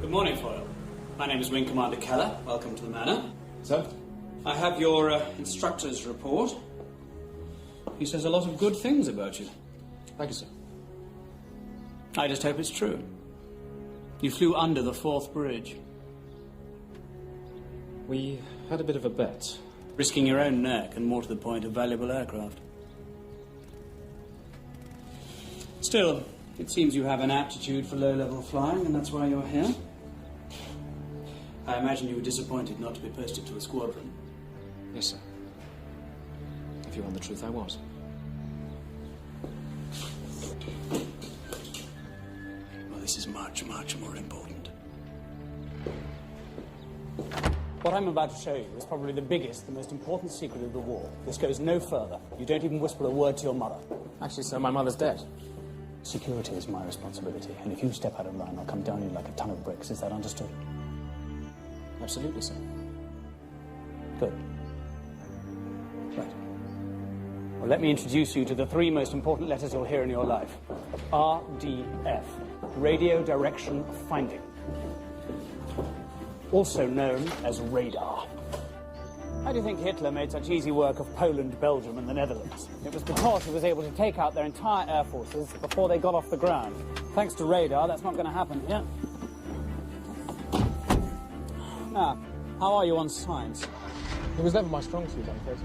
Good morning, Foyle. My name is Wing Commander Keller. Welcome to the Manor. Sir? I have your instructor's report. He says a lot of good things about you. Thank you, sir. I just hope it's true. You flew under the 4th bridge. We had a bit of a bet. Risking your own neck and, more to the point, a valuable aircraft. Still, it seems you have an aptitude for low-level flying, and that's why you're here. I imagine you were disappointed not to be posted to a squadron. Yes, sir. If you want the truth, I was. Well, this is much, much more important. What I'm about to show you is probably the biggest, the most important secret of the war. This goes no further. You don't even whisper a word to your mother. Actually, sir, my mother's dead. Security is my responsibility, and if you step out of line, I'll come down you like a ton of bricks. Is that understood? Absolutely, sir. Good. Right. Well, let me introduce you to the 3 most important letters you'll hear in your life. RDF. Radio Direction Finding. Also known as radar. How do you think Hitler made such easy work of Poland, Belgium, and the Netherlands? It was because he was able to take out their entire air forces before they got off the ground. Thanks to radar, that's not going to happen here. Now, how are you on science? It was never my strong suit, I'm afraid.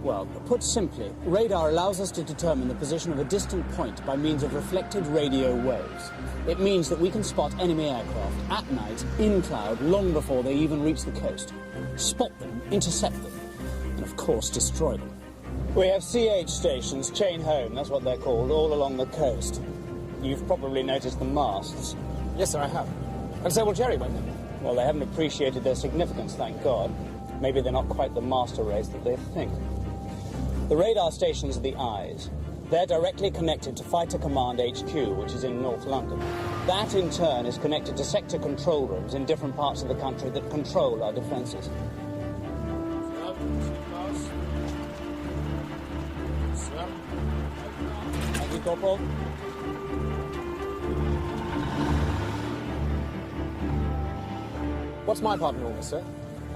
Well, put simply, radar allows us to determine the position of a distant point by means of reflected radio waves. It means that we can spot enemy aircraft at night, in cloud, long before they even reach the coast. Spot them, intercept them, and of course destroy them. We have CH stations, chain home, that's what they're called, all along the coast. You've probably noticed the masts. Yes, sir, I have. And so will Jerry, won't they? Well, they haven't appreciated their significance, thank God. Maybe they're not quite the master race that they think. The radar stations are the eyes. They're directly connected to Fighter Command HQ, which is in North London. That, in turn, is connected to sector control rooms in different parts of the country that control our defences. Thank you, Corporal. What's my part in all this, sir?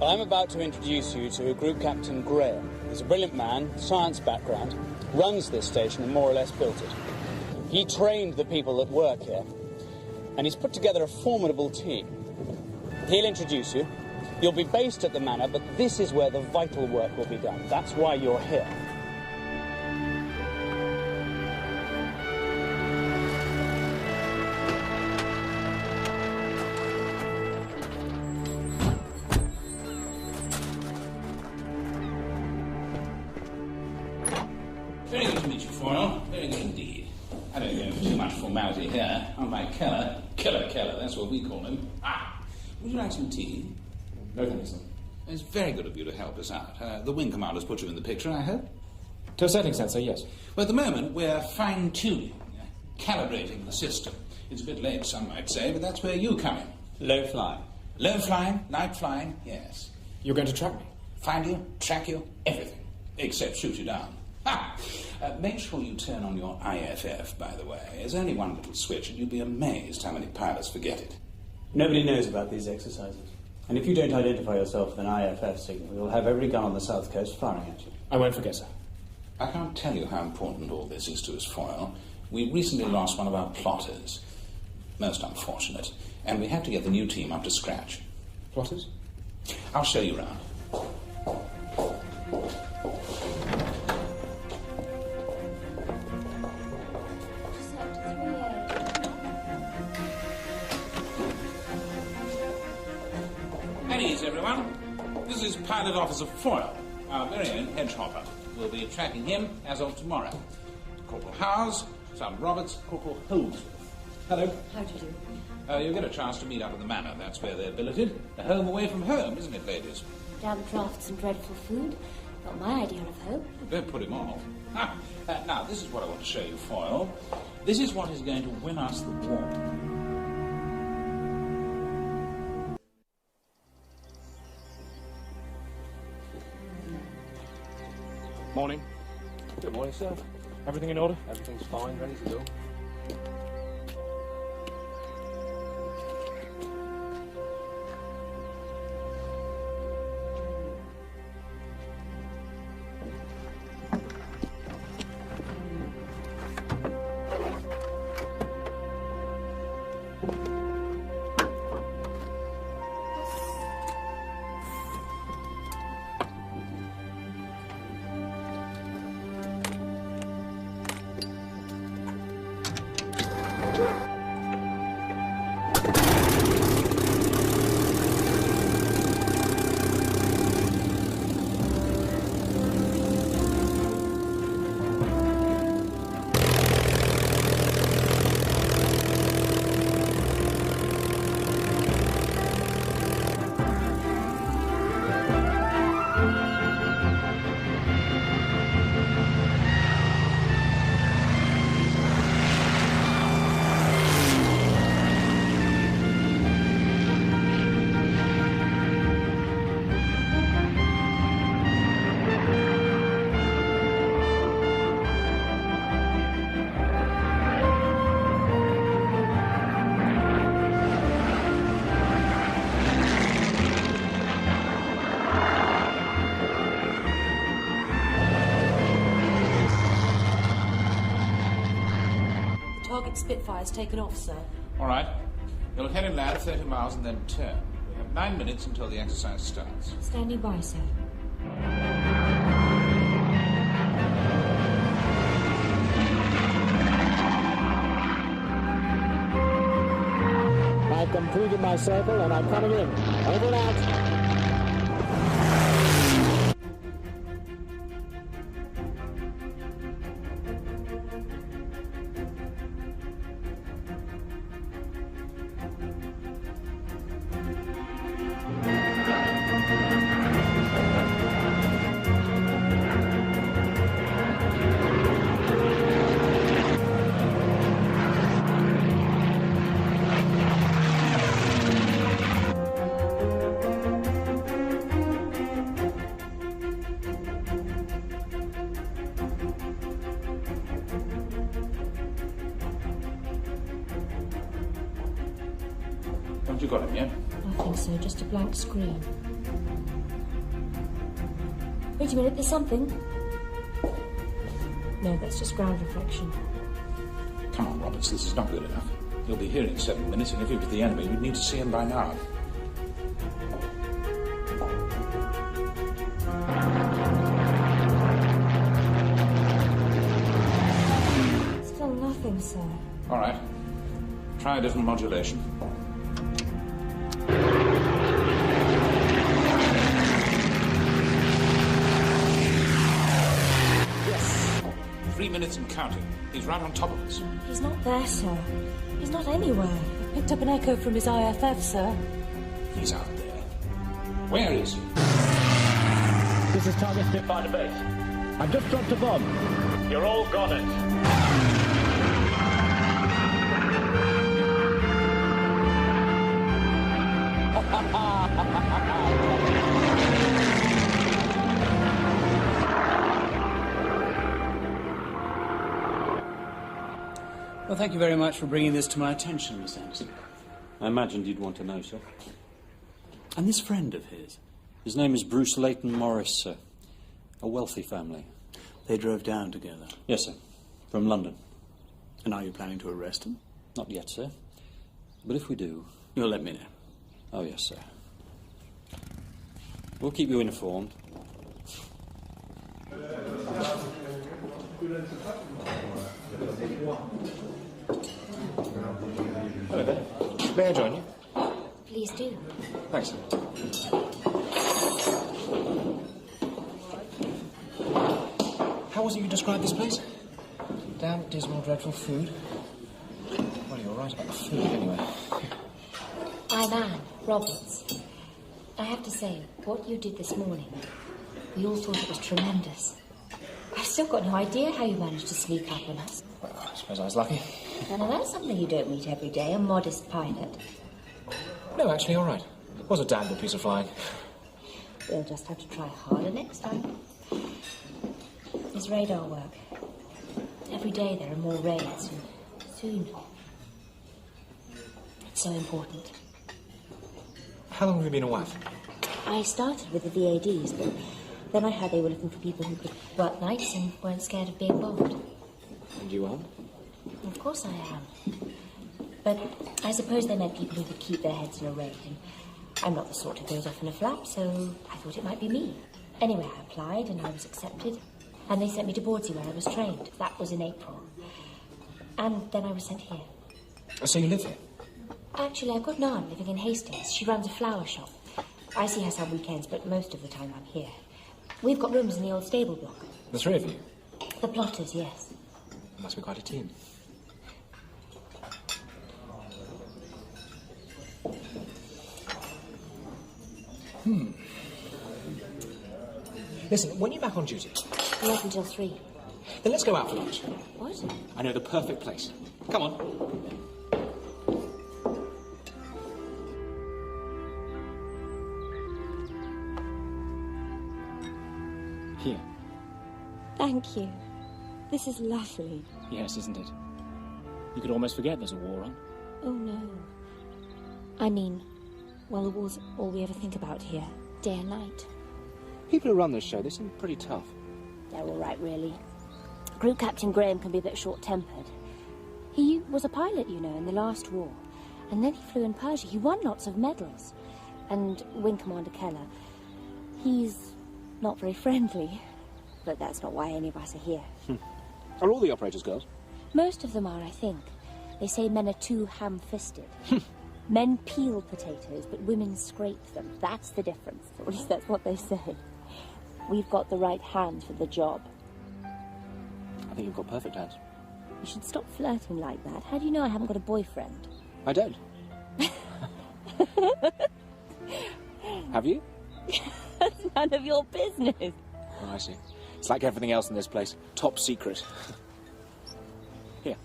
Well, I'm about to introduce you to Group Captain Graham. He's a brilliant man, science background, runs this station and more or less built it. He trained the people that work here, and he's put together a formidable team. He'll introduce you. You'll be based at the Manor, but this is where the vital work will be done. That's why you're here. Very good to meet you, Foyle. Very good indeed. I don't go into too much formality here. Unlike Keller. Keller, that's what we call him. Would you like some tea? No, thank you, sir. It's very good of you to help us out. The wing commander's put you in the picture, I hope? To a certain extent, sir, yes. Well, at the moment, we're fine-tuning, calibrating the system. It's a bit late, some might say, but that's where you come in. Low flying. Low flying, night flying, yes. You're going to track me? Find you, track you, everything. Except shoot you down. Make sure you turn on your IFF, by the way. There's only one little switch, and you'll be amazed how many pilots forget it. Nobody knows about these exercises. And if you don't identify yourself with an IFF signal, you'll have every gun on the south coast firing at you. I won't forget, sir. I can't tell you how important all this is to us, Foyle. We recently lost one of our plotters. Most unfortunate. And we have to get the new team up to scratch. Plotters? I'll show you round. At ease, everyone. This is Pilot Officer Foyle, our very own hedgehopper. We'll be tracking him as of tomorrow. Corporal Howes, Sergeant Roberts, Corporal Holdsworth. Hello. How do you do? You'll get a chance to meet up at the Manor. That's where they're billeted. A home away from home, isn't it, ladies? Damp drafts and dreadful food. Not my idea of home. Don't put him off. Now, this is what I want to show you, Foyle. This is what is going to win us the war. Morning. Good morning, sir. Everything in order? Everything's fine, ready to go. target Spitfire's taken off, sir. All right. You'll head inland 30 miles and then turn. We have 9 minutes until the exercise starts. Standing by, sir. I've completed my circle and I'm coming in. Over and out. Haven't you got him yet? Nothing, sir. Just a blank screen. Wait a minute. There's something. No, that's just ground reflection. Come on, Roberts. This is not good enough. He'll be here in 7 minutes, and if he was the enemy, we'd need to see him by now. Still nothing, sir. All right. Try a different modulation. Yes. 3 minutes and counting. He's right on top of us. He's not there, sir. He's not anywhere. I've picked up an echo from his IFF, sir. He's out there. Where is he? This is target Spitfire to base. I've just dropped a bomb. You're all got it. Well, thank you very much for bringing this to my attention, Miss Anderson. I imagined you'd want to know, sir. And this friend of his? His name is Bruce Leighton Morris, sir. A wealthy family. They drove down together? Yes, sir. From London. And are you planning to arrest him? Not yet, sir. But if we do... You'll let me know. Oh, yes, sir. We'll keep you informed. Hello there. May I join you? Please do. Thanks. How was it you described this place? Damp, dismal, dreadful food. Well, you're right about the food, anyway. I'm Anne Roberts. I have to say, what you did this morning, we all thought it was tremendous. I've still got no idea how you managed to sneak up on us. Well, I suppose I was lucky. And that's something you don't meet every day, a modest pilot. No, actually, all right. It was a damn good piece of flying. We'll just have to try harder next time. This radar work. Every day there are more raids, and soon. It's so important. How long have you been a wife? I started with the VADs, but then I heard they were looking for people who could work nights and weren't scared of being bombed. And you are? Of course I am. But I suppose they meant people who could keep their heads in a raid, and I'm not the sort who goes off in a flap, so I thought it might be me. Anyway, I applied and I was accepted, and they sent me to Bordsey where I was trained. That was in April. And then I was sent here. So you live here? Actually, I've got an aunt living in Hastings. She runs a flower shop. I see her some weekends, but most of the time I'm here. We've got rooms in the old stable block. The three of you? The plotters, yes. It must be quite a team. Listen, when you're back on duty... Not until 3. Then let's go out for lunch. What? I know the perfect place. Come on. Here. Thank you. This is lovely. Yes, isn't it? You could almost forget there's a war on. Oh, no. I mean, well, the war's all we ever think about here, day and night. People who run this show, they seem pretty tough. They're all right, really. Group Captain Graham can be a bit short-tempered. He was a pilot, you know, in the last war. And then he flew in Persia. He won lots of medals. And Wing Commander Keller, he's not very friendly. But that's not why any of us are here. Are all the operators girls? Most of them are, I think. They say men are too ham-fisted. Men peel potatoes, but women scrape them. That's the difference. Or at least that's what they say. We've got the right hands for the job. I think you've got perfect hands. You should stop flirting like that. How do you know I haven't got a boyfriend? I don't. Have you? That's none of your business. Oh, I see. It's like everything else in this place. Top secret. Here.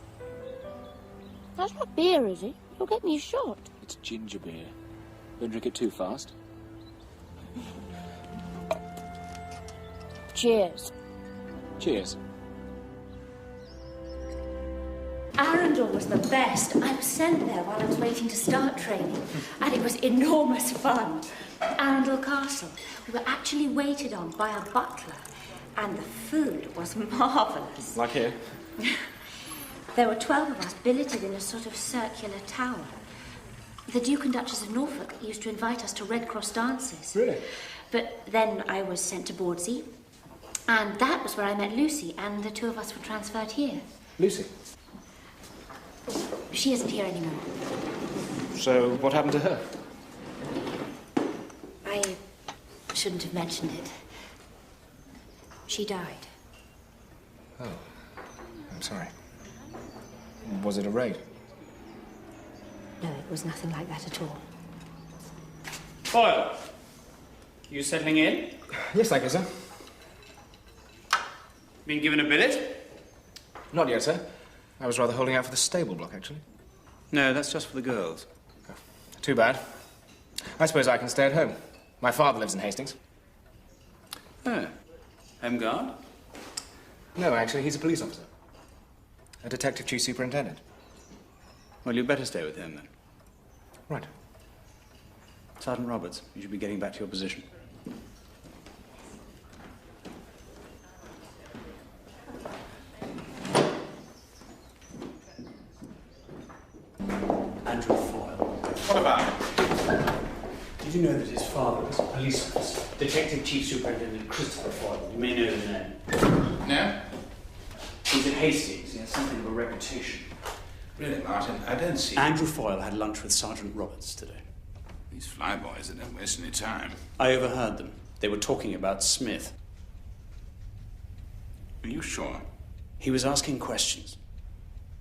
That's not beer, is it? You'll get me shot. It's ginger beer. Don't drink it too fast. Cheers. Cheers. Arundel was the best. I was sent there while I was waiting to start training, and it was enormous fun. Arundel Castle. We were actually waited on by a butler, and the food was marvellous. Like here? There were 12 of us billeted in a sort of circular tower. The Duke and Duchess of Norfolk used to invite us to Red Cross dances. Really? But then I was sent to Bordsey, and that was where I met Lucy, and the two of us were transferred here. Lucy? She isn't here anymore. So, what happened to her? I shouldn't have mentioned it. She died. Oh. I'm sorry. Was it a raid? No, it was nothing like that at all. Foyle, you settling in? Yes, thank you, sir. Been given a billet? Not yet, sir. I was rather holding out for the stable block, actually. No, that's just for the girls. Oh, too bad. I suppose I can stay at home. My father lives in Hastings. Oh. Home guard? No, actually, he's a police officer. A detective chief superintendent. Well, you'd better stay with him, then. Right. Sergeant Roberts, you should be getting back to your position. Andrew Foyle. What about it? Did you know that his father was a police officer? Detective Chief Superintendent Christopher Foyle. You may know the name. No? He's at Hastings. He has something of a reputation. Really, Martin, I don't see... Andrew Foyle had lunch with Sergeant Roberts today. These flyboys, they don't waste any time. I overheard them. They were talking about Smith. Are you sure? He was asking questions.